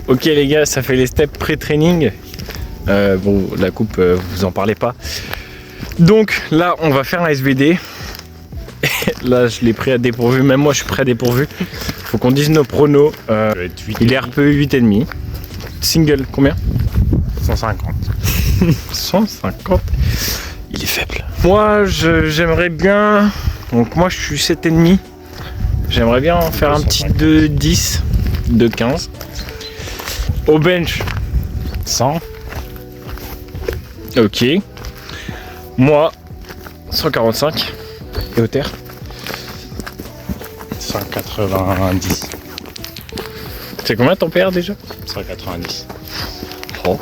Ok les gars, ça fait les steps pré-training. Bon, la coupe, vous en parlez pas. Donc là, on va faire un SVD. Là, je l'ai pris à dépourvu. Même moi, je suis prêt à dépourvu. Faut qu'on dise nos pronos. Il est RPE 8,5. Single, combien? 150. 150. Il est faible. Moi, j'aimerais bien... Donc moi, je suis 7,5. J'aimerais bien faire un petit 2,10. 2,15. Au bench, 100. Ok. Moi, 145. Et au terre 190. C'est combien ton PR déjà? 190. Oh.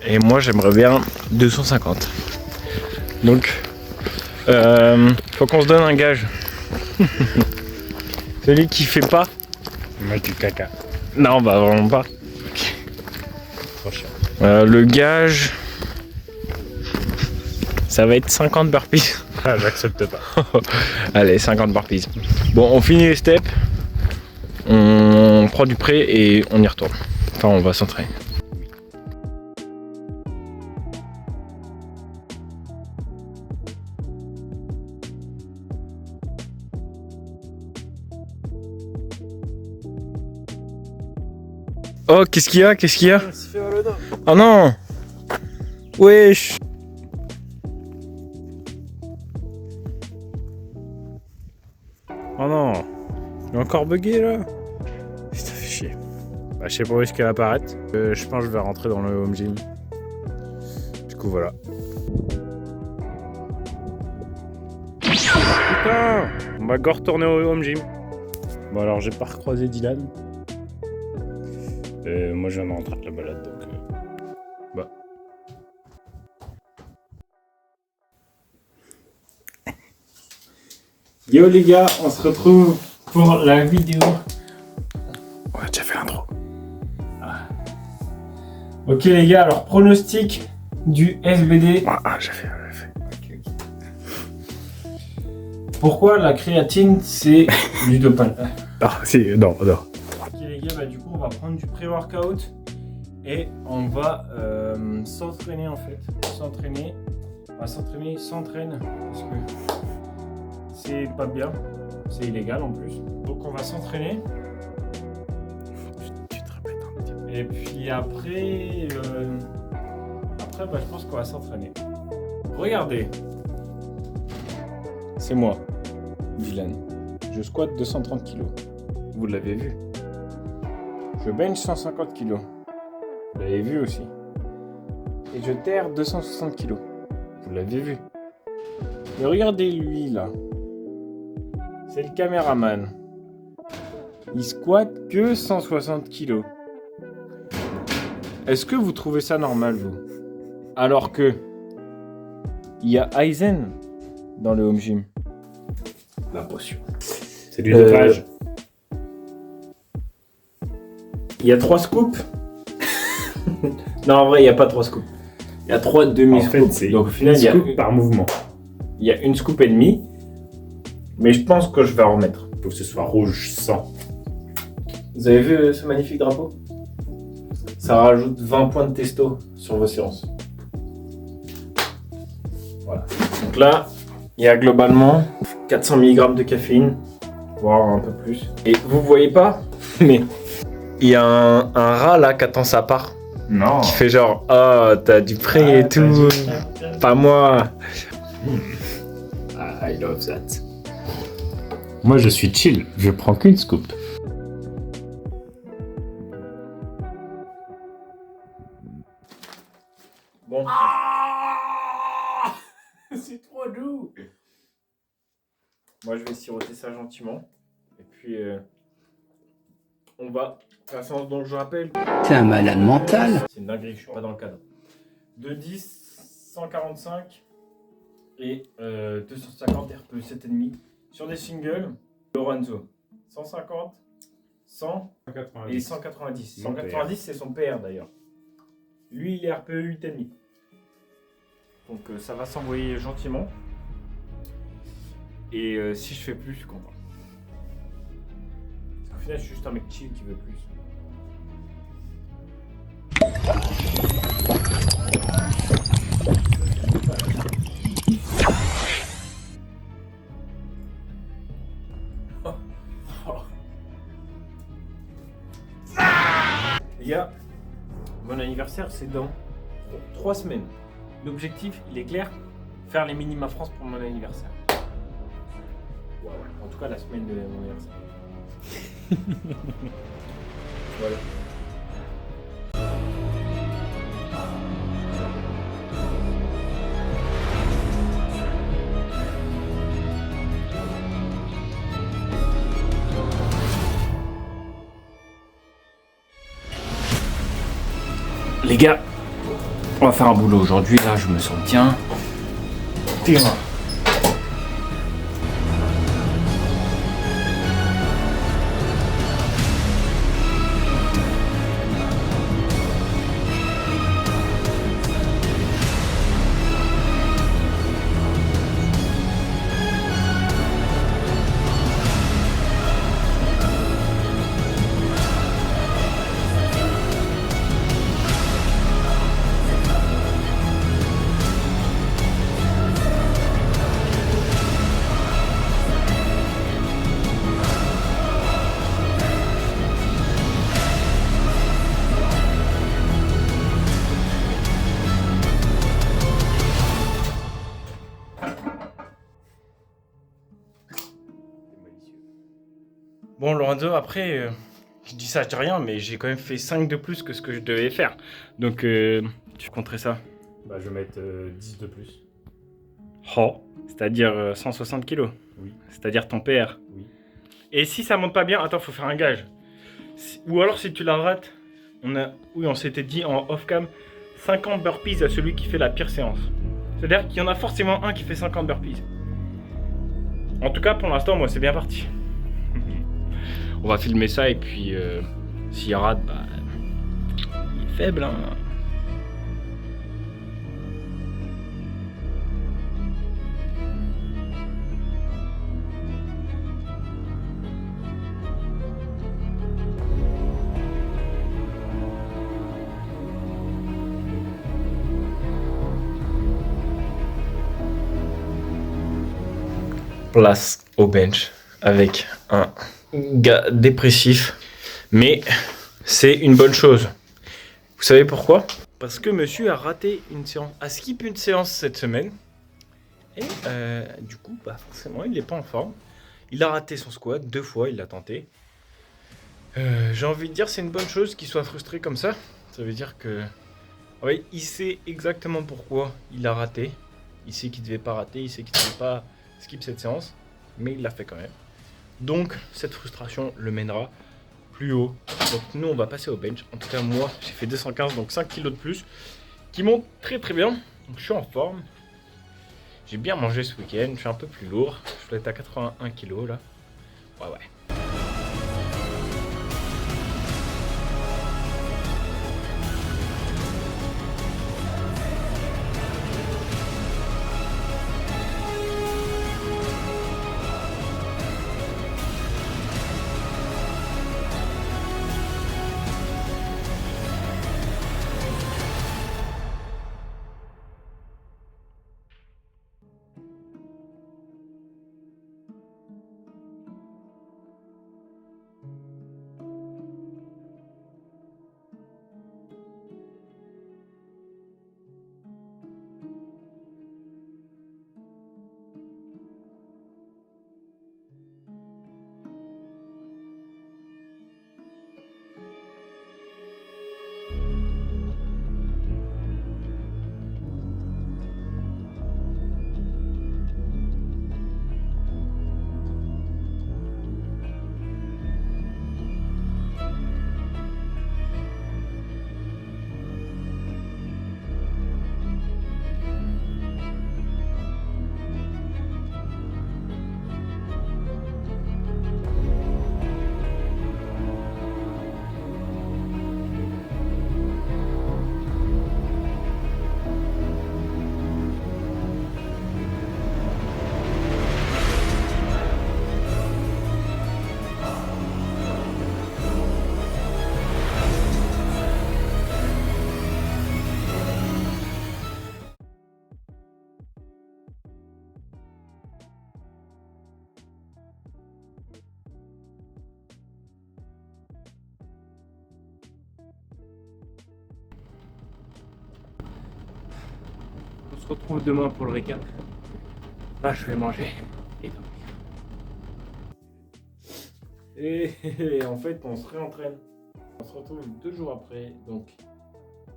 Et moi j'aimerais bien 250. Donc faut qu'on se donne un gage. Celui qui fait pas. Mec du caca. Non bah vraiment pas. Trop cher. Le gage, ça va être 50 burpees. Ah, j'accepte pas. Allez, 50 burpees. Bon, on finit les steps, on prend du prêt et on y retourne. Enfin, on va s'entraîner. Oh, qu'est-ce qu'il y a? Qu'est-ce qu'il y a? Oh non! Wesh! Oh non! Il est encore bugué là? Putain, fait chier. Bah, je sais pas où est-ce qu'elle va apparaître. Je pense que je vais rentrer dans le home gym. Du coup, voilà. Putain! On va go retourner au home gym. Bon, alors, j'ai pas recroisé Dylan. Moi je viens de rentrer de la balade donc bah. Yo les gars, on se retrouve pour la vidéo. On a déjà fait l'intro. Ah. Ok les gars, alors pronostic du SBD. Ah j'ai fait. Okay. Pourquoi la créatine c'est du dopage? Ah si, non. Ok les gars, bah du coup on va prendre du pré-workout et on va s'entraîner en fait. On va s'entraîne parce que c'est pas bien, c'est illégal en plus. Donc on va s'entraîner. Tu te répètes un petit peu. Et puis après, bah, je pense qu'on va s'entraîner. Regardez, c'est moi, Dylan. Je squatte 230 kg. Vous l'avez vu. Je bench 150 kg. Vous l'avez vu aussi. Et je terre 260 kg. Vous l'avez vu. Mais regardez lui là. C'est le caméraman. Il squatte que 160 kg. Est-ce que vous trouvez ça normal vous? Alors que il y a Aizen dans le home gym. La potion. C'est du dopage. Il y a 3 scoops. Non, en vrai, il n'y a pas 3 scoops. Il y a 3 demi-scoops. En fait, c'est donc au final, une scoop par mouvement. Il y a une scoop et demie. Mais je pense que je vais en remettre. Il faut que ce soit rouge sang. Vous avez vu ce magnifique drapeau? Ça rajoute 20 points de testo sur vos séances. Voilà. Donc là, il y a globalement 400 mg de caféine, voire un peu plus. Et vous voyez pas, mais il y a un rat là qui attend sa part. Non. Qui fait genre, ah, t'as du prêt et tout. Pas moi. I love that. Moi je suis chill, je prends qu'une scoop. Bon. C'est trop doux. Moi je vais siroter ça gentiment. Et puis on va. De toute façon, donc je rappelle. T'es un malade mental. C'est une dinguerie, je suis pas dans le cadre. 210, 145 et 250 RPE 7,5 sur des singles. Lorenzo, 150, 100 et 190. 190 c'est son PR d'ailleurs. Lui il est RPE 8,5. Donc ça va s'envoyer gentiment. Et si je fais plus, je suis content. final, je suis juste un mec chill qui veut plus. Les gars, mon anniversaire c'est dans 3 semaines. L'objectif, il est clair, faire les minima France pour mon anniversaire. En tout cas, la semaine de mon anniversaire. Voilà. Les gars, on va faire un boulot aujourd'hui. Là, je me sens bien. Terrain. Bon, Lorenzo, après, je dis ça, je dis rien, mais j'ai quand même fait 5 de plus que ce que je devais faire. Donc, tu compterais ça? Bah, je vais mettre 10 de plus. Oh, c'est-à-dire 160 kilos. Oui. C'est-à-dire ton PR. Oui. Et si ça monte pas bien, attends, faut faire un gage. Ou alors, si tu la rates, on s'était dit en off-cam, 50 burpees à celui qui fait la pire séance. C'est-à-dire qu'il y en a forcément un qui fait 50 burpees. En tout cas, pour l'instant, moi, c'est bien parti. On va filmer ça et puis s'il rate, bah, il est faible, hein. Place au bench avec un gars dépressif, mais c'est une bonne chose. Vous savez pourquoi? Parce que monsieur a raté une séance, a skip une séance cette semaine, et du coup, bah forcément, il n'est pas en forme. Il a raté son squat 2 fois, il l'a tenté. J'ai envie de dire, c'est une bonne chose qu'il soit frustré comme ça. Ça veut dire que, oui, il sait exactement pourquoi il a raté. Il sait qu'il ne devait pas rater, il sait qu'il ne devait pas skip cette séance, mais il l'a fait quand même. Donc, cette frustration le mènera plus haut. Donc, nous, on va passer au bench. En tout cas, moi, j'ai fait 215, donc 5 kilos de plus, qui montent très très bien. Donc, je suis en forme. J'ai bien mangé ce week-end. Je suis un peu plus lourd. Je dois être à 81 kilos là. Ouais. se retrouve demain pour le récap. Là, je vais manger et dormir. Et en fait, on se réentraîne. On se retrouve 2 jours après. Donc,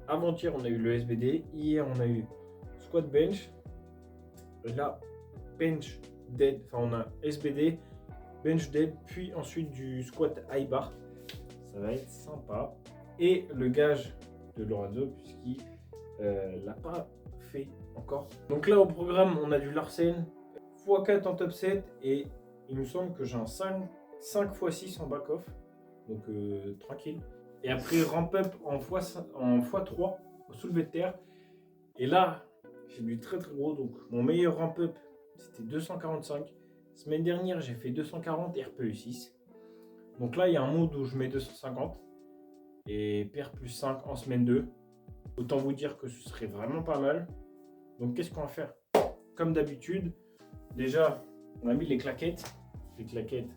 avant-hier, on a eu le SBD. Hier, on a eu squat bench. Là, bench dead. Enfin, on a SBD, bench dead, puis ensuite du squat high bar. Ça va être sympa. Et le gage de Lorenzo, puisqu'il l'a pas fait encore. Donc là, au programme, on a du Larsen x4 en top set. Et il me semble que j'ai un 5x6 en back-off. Donc tranquille. Et après, ramp up en x3 au soulevé de terre. Et là, j'ai du très très gros. Donc mon meilleur ramp up, c'était 245. Semaine dernière, j'ai fait 240 RPE 6. Donc là, il y a un mode où je mets 250. Et PR plus 5 en semaine 2. Autant vous dire que ce serait vraiment pas mal. Donc qu'est-ce qu'on va faire? Comme d'habitude, déjà, on a mis les claquettes. Les claquettes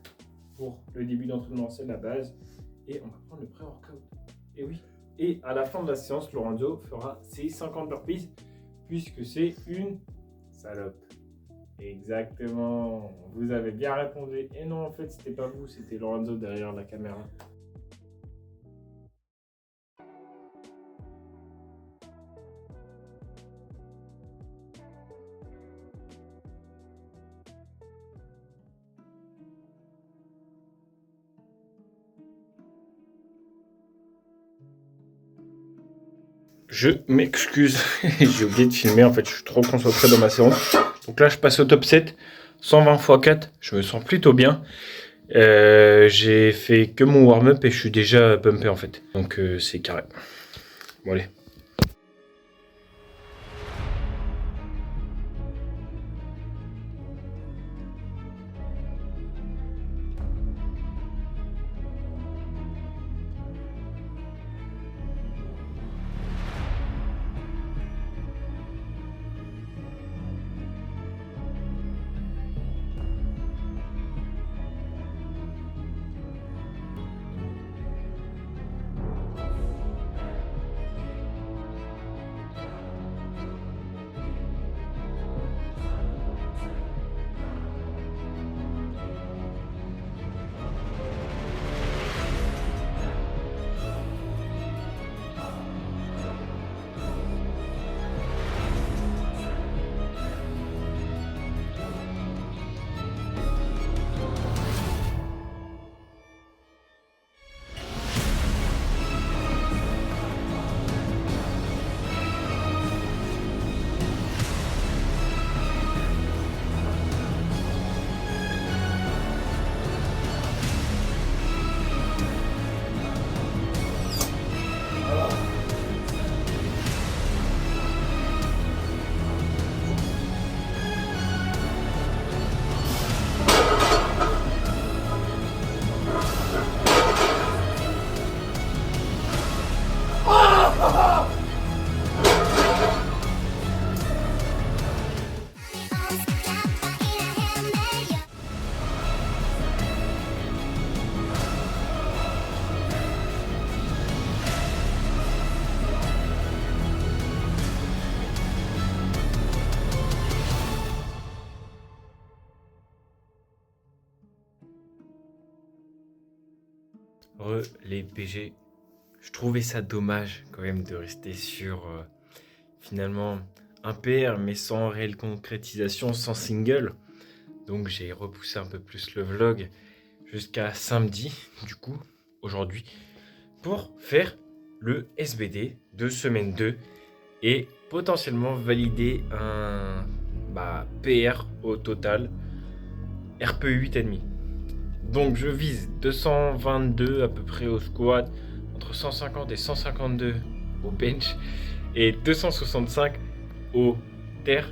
pour le début d'entraînement, c'est la base. Et on va prendre le pré-workout. Et oui. Et à la fin de la séance, Lorenzo fera ses 50 burpees, puisque c'est une salope. Exactement. Vous avez bien répondu. Et non, en fait, c'était pas vous, c'était Lorenzo derrière la caméra. Je m'excuse, j'ai oublié de filmer, en fait je suis trop concentré dans ma séance. Donc là je passe au top 7, 120 x 4, je me sens plutôt bien. J'ai fait que mon warm-up et je suis déjà pumpé en fait. Donc c'est carré. Bon allez. Les PG, je trouvais ça dommage quand même de rester sur finalement un PR mais sans réelle concrétisation, sans single. Donc j'ai repoussé un peu plus le vlog jusqu'à samedi, du coup, aujourd'hui, pour faire le SBD de semaine 2 et potentiellement valider un PR au total, RPE 8,5. Donc je vise 222 à peu près au squat, entre 150 et 152 au bench et 265 au terre.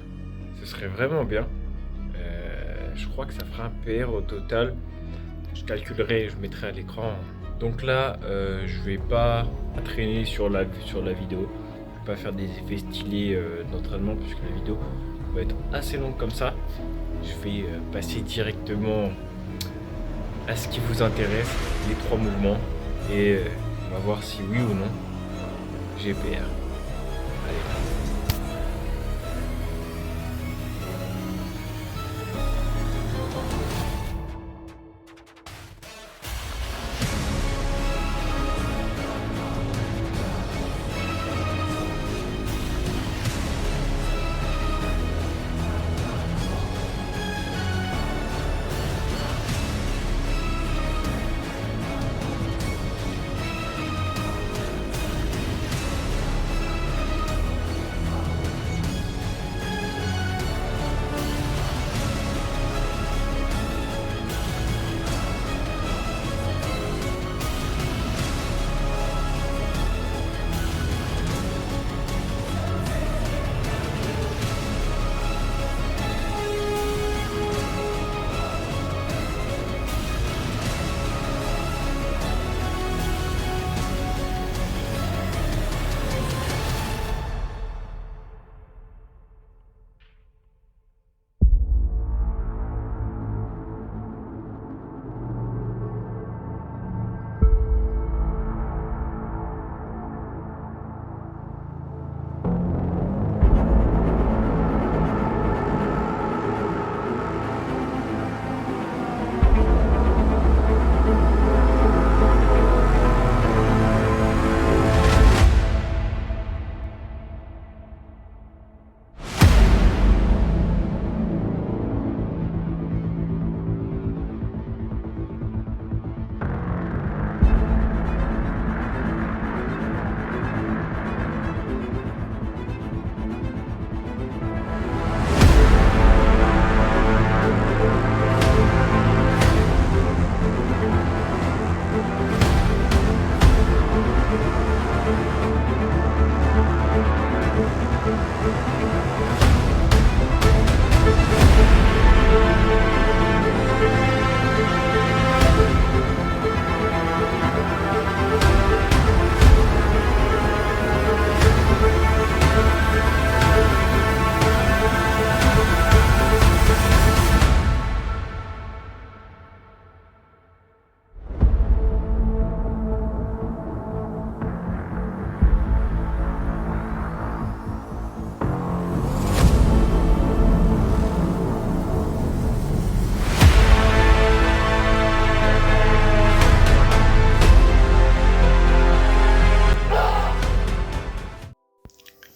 Ce serait vraiment bien. Je crois que ça fera un PR au total. Je calculerai, je mettrai à l'écran. Donc là, je vais pas traîner sur la vidéo. Je vais pas faire des effets stylés d'entraînement puisque la vidéo va être assez longue comme ça. Je vais passer directement à ce qui vous intéresse, les 3 mouvements, et on va voir si oui ou non j'ai PR. Allez.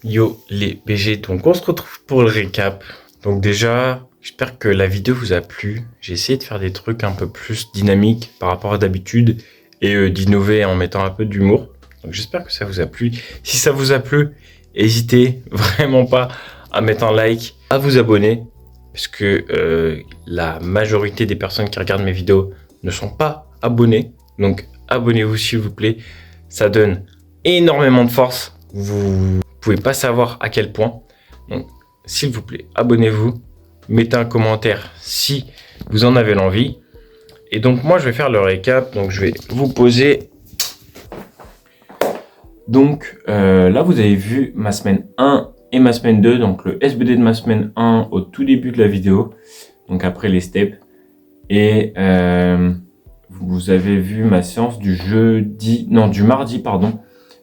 Yo les BG, donc on se retrouve pour le récap. Donc déjà, j'espère que la vidéo vous a plu. J'ai essayé de faire des trucs un peu plus dynamiques par rapport à d'habitude et d'innover en mettant un peu d'humour. Donc j'espère que ça vous a plu. Si ça vous a plu, n'hésitez vraiment pas à mettre un like, à vous abonner, parce que la majorité des personnes qui regardent mes vidéos ne sont pas abonnés. Donc abonnez-vous s'il vous plaît, ça donne énormément de force. Vous pouvez pas savoir à quel point. Donc s'il vous plaît, abonnez-vous, mettez un commentaire si vous en avez l'envie. Et donc moi je vais faire le récap, donc je vais vous poser. Donc là vous avez vu ma semaine 1 et ma semaine 2, donc le SBD de ma semaine 1 au tout début de la vidéo, donc après les steps. Et vous avez vu ma séance du mardi, pardon.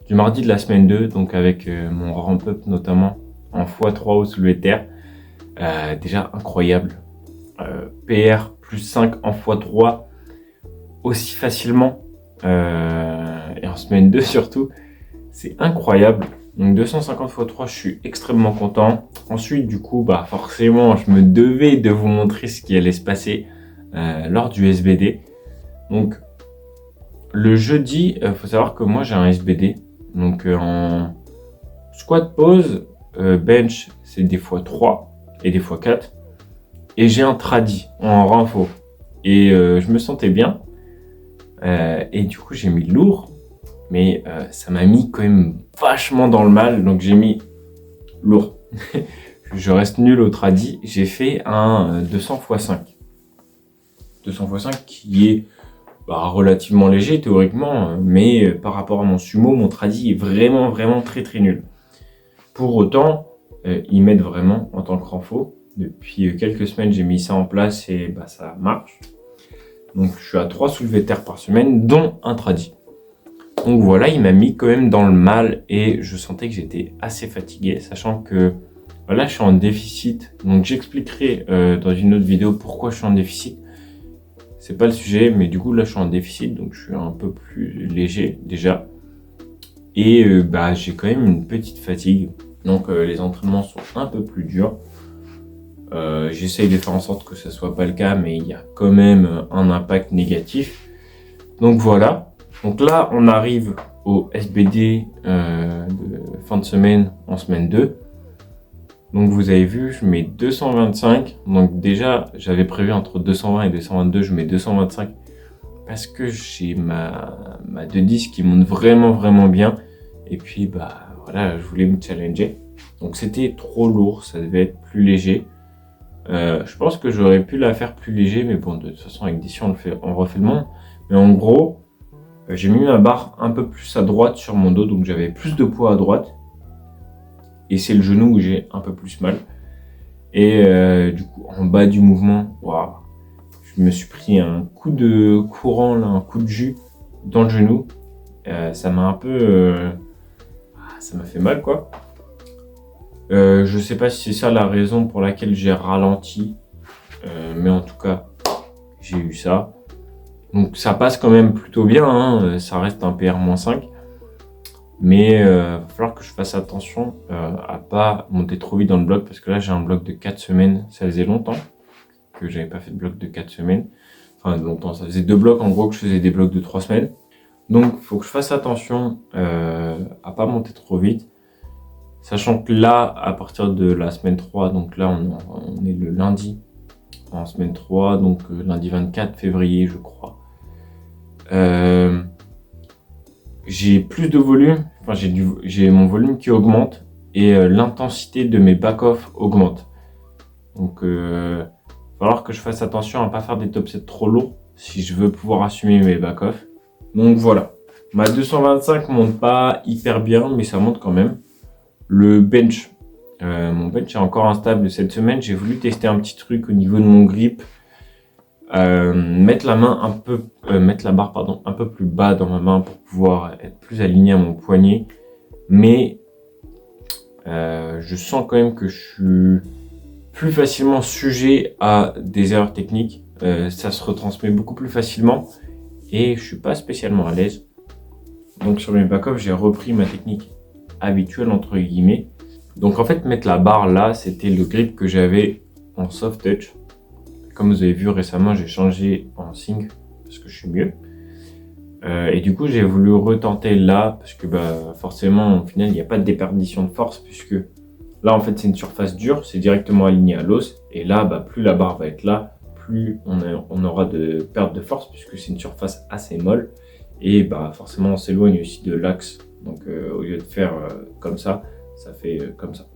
Du mardi de la semaine 2, donc avec mon ramp-up notamment en x3 au soulevé de terre. Déjà incroyable. PR plus 5 en x3 aussi facilement. Et en semaine 2 surtout. C'est incroyable. Donc 250 x 3, je suis extrêmement content. Ensuite, du coup, forcément, je me devais de vous montrer ce qui allait se passer lors du SBD. Donc, le jeudi, faut savoir que moi, j'ai un SBD. Donc, en squat pause, bench, c'est des fois 3 et des fois 4. Et j'ai un tradi en renfo. Et je me sentais bien. Et du coup, j'ai mis lourd. Mais ça m'a mis quand même vachement dans le mal, donc j'ai mis lourd. Je reste nul au tradi, j'ai fait un 200 x 5. 200 x 5 qui est relativement léger théoriquement, mais par rapport à mon sumo, mon tradi est vraiment très nul. Pour autant, ils m'aident vraiment en tant que renfo. Depuis quelques semaines, j'ai mis ça en place et ça marche. Donc je suis à 3 soulevés de terre par semaine, dont un tradi. Donc voilà, il m'a mis quand même dans le mal et je sentais que j'étais assez fatigué, sachant que là je suis en déficit. Donc j'expliquerai dans une autre vidéo pourquoi je suis en déficit. C'est pas le sujet, mais du coup là je suis en déficit, donc je suis un peu plus léger déjà. Et j'ai quand même une petite fatigue. Donc les entraînements sont un peu plus durs. J'essaye de faire en sorte que ça soit pas le cas, mais il y a quand même un impact négatif. Donc voilà. Donc là, on arrive au SBD de fin de semaine en semaine 2. Donc vous avez vu, je mets 225. Donc déjà, j'avais prévu entre 220 et 222, je mets 225 parce que j'ai ma 210 qui monte vraiment bien. Et puis voilà, je voulais me challenger. Donc c'était trop lourd, ça devait être plus léger. Je pense que j'aurais pu la faire plus léger, mais bon, de toute façon avec DC on refait le monde. Mais en gros, j'ai mis ma barre un peu plus à droite sur mon dos, donc j'avais plus de poids à droite. Et c'est le genou où j'ai un peu plus mal. Et du coup, en bas du mouvement, waouh, je me suis pris un coup de courant, là, un coup de jus dans le genou. Ça m'a un peu... ça m'a fait mal, quoi. Je sais pas si c'est ça la raison pour laquelle j'ai ralenti. Mais en tout cas, j'ai eu ça. Donc ça passe quand même plutôt bien, hein. Ça reste un PR-5. Mais il va falloir que je fasse attention à pas monter trop vite dans le bloc, parce que là j'ai un bloc de 4 semaines. Ça faisait longtemps que j'avais pas fait de bloc de 4 semaines. Enfin longtemps, ça faisait 2 blocs en gros que je faisais des blocs de 3 semaines. Donc il faut que je fasse attention à pas monter trop vite. Sachant que là, à partir de la semaine 3, donc là on est le lundi en semaine 3, donc lundi 24 février je crois. J'ai plus de volume, enfin j'ai mon volume qui augmente et l'intensité de mes back-off augmente. Donc il va falloir que je fasse attention à pas faire des top sets trop lourds si je veux pouvoir assumer mes back-off. Donc voilà, ma 225 monte pas hyper bien, mais ça monte quand même. Le bench, mon bench est encore instable cette semaine. J'ai voulu tester un petit truc au niveau de mon grip. Mettre la barre un peu plus bas dans ma main pour pouvoir être plus aligné à mon poignet, mais je sens quand même que je suis plus facilement sujet à des erreurs techniques. Ça se retransmet beaucoup plus facilement et je suis pas spécialement à l'aise. Donc sur mes back-off, j'ai repris ma technique habituelle entre guillemets. Donc en fait, mettre la barre là, c'était le grip que j'avais en soft touch. Comme vous avez vu récemment, j'ai changé en sync parce que je suis mieux. Et du coup, j'ai voulu retenter là parce que forcément, au final, il n'y a pas de déperdition de force puisque là, en fait, c'est une surface dure, c'est directement aligné à l'os. Et là, plus la barre va être là, plus on aura de perte de force puisque c'est une surface assez molle. Et forcément, on s'éloigne aussi de l'axe. Donc, au lieu de faire comme ça, ça fait comme ça.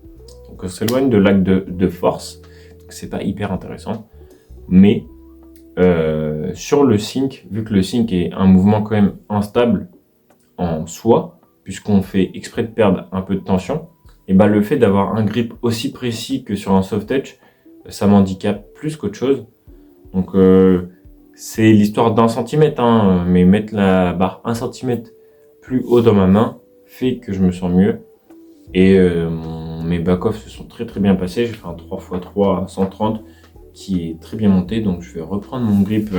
Donc, on s'éloigne de l'axe de force. Donc, c'est pas hyper intéressant. Mais sur le sync, vu que le sync est un mouvement quand même instable en soi, puisqu'on fait exprès de perdre un peu de tension, et le fait d'avoir un grip aussi précis que sur un soft touch, ça m'handicape plus qu'autre chose. Donc c'est l'histoire d'un centimètre, mais mettre la barre 1 centimètre plus haut dans ma main fait que je me sens mieux. Et mes back-off se sont très très bien passés. J'ai fait un 3x3 à 130 qui est très bien monté. Donc je vais reprendre mon grip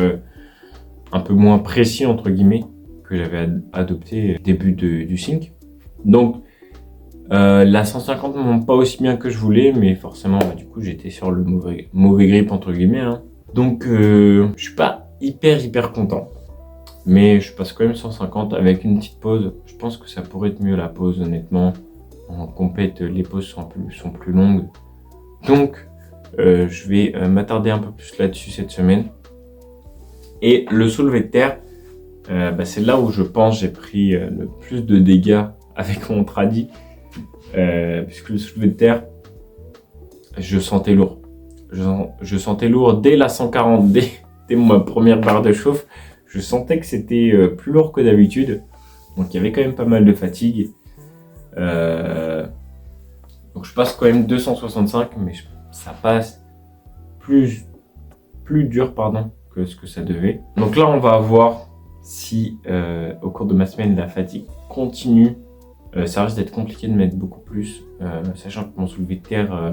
un peu moins précis entre guillemets que j'avais adopté au début du sync. Donc la 150 ne monte pas aussi bien que je voulais, mais forcément du coup j'étais sur le mauvais grip entre guillemets. Donc je suis pas hyper content, mais je passe quand même 150 avec une petite pause. Je pense que ça pourrait être mieux la pause honnêtement. En compète, les pauses sont plus longues. Donc je vais m'attarder un peu plus là-dessus cette semaine. Et le soulevé de terre, c'est là où je pense j'ai pris le plus de dégâts avec mon tradi. Puisque le soulevé de terre, je sentais lourd. Je sentais lourd dès la 140, dès ma première barre de chauffe. Je sentais que c'était plus lourd que d'habitude. Donc il y avait quand même pas mal de fatigue. Donc je passe quand même 265, mais ça passe plus dur que ce que ça devait. Donc là on va voir si au cours de ma semaine la fatigue continue. Ça risque d'être compliqué de mettre beaucoup plus, sachant que mon soulevé de terre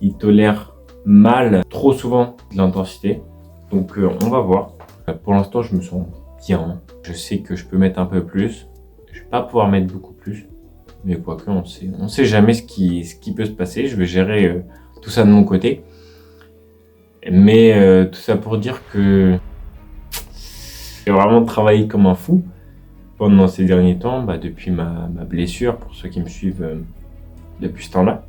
il tolère mal trop souvent de l'intensité. Donc on va voir. Pour l'instant je me sens bien. Je sais que je peux mettre un peu plus. Je vais pas pouvoir mettre beaucoup plus. Mais quoique on sait jamais ce qui peut se passer. Je vais gérer tout ça de mon côté. Mais tout ça pour dire que j'ai vraiment travaillé comme un fou pendant ces derniers temps, depuis ma blessure, pour ceux qui me suivent depuis ce temps-là.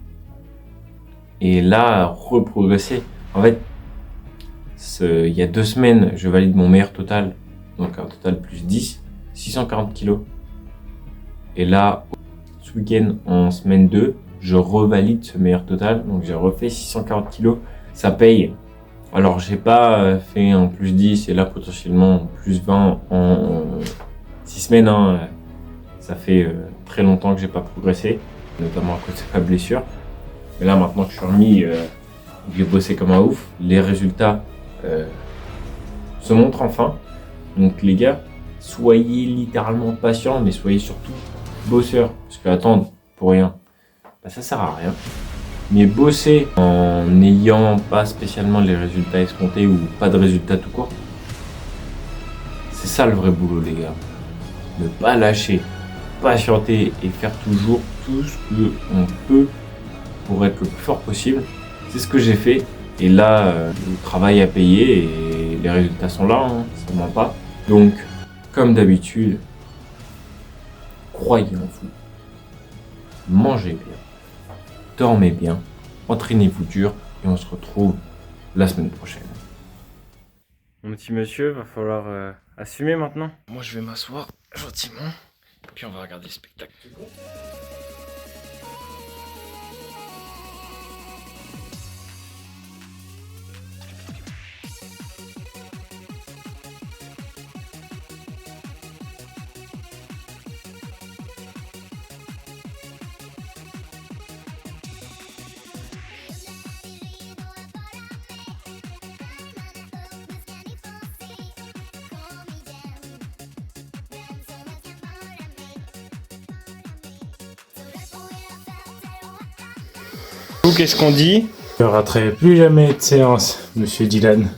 Et là, reprogresser. En fait, il y a 2 semaines, je valide mon meilleur total, donc un total plus 10, 640 kg. Et là, ce week-end, en semaine 2, je revalide ce meilleur total, donc j'ai refait 640 kg. Ça paye. Alors, j'ai pas fait un plus 10 et là, potentiellement, plus 20 en 6 semaines. Ça fait très longtemps que j'ai pas progressé, notamment à cause de ma blessure. Mais là, maintenant que je suis remis, j'ai bossé comme un ouf. Les résultats se montrent enfin. Donc les gars, soyez littéralement patients, mais soyez surtout bosseurs. Parce que attendre pour rien, ça sert à rien. Mais bosser en n'ayant pas spécialement les résultats escomptés ou pas de résultats tout court, c'est ça le vrai boulot les gars. Ne pas lâcher, patienter et faire toujours tout ce qu'on peut pour être le plus fort possible. C'est ce que j'ai fait. Et là, le travail a payé et les résultats sont là, ça ne ment pas. Donc, comme d'habitude, croyez en vous. Mangez bien. Dormez bien. Entraînez-vous dur. Et on se retrouve la semaine prochaine. Mon petit monsieur, va falloir assumer maintenant. Moi, je vais m'asseoir gentiment. Puis on va regarder le spectacle. Qu'est-ce qu'on dit? Je ne raterai plus jamais de séance, monsieur Dylan.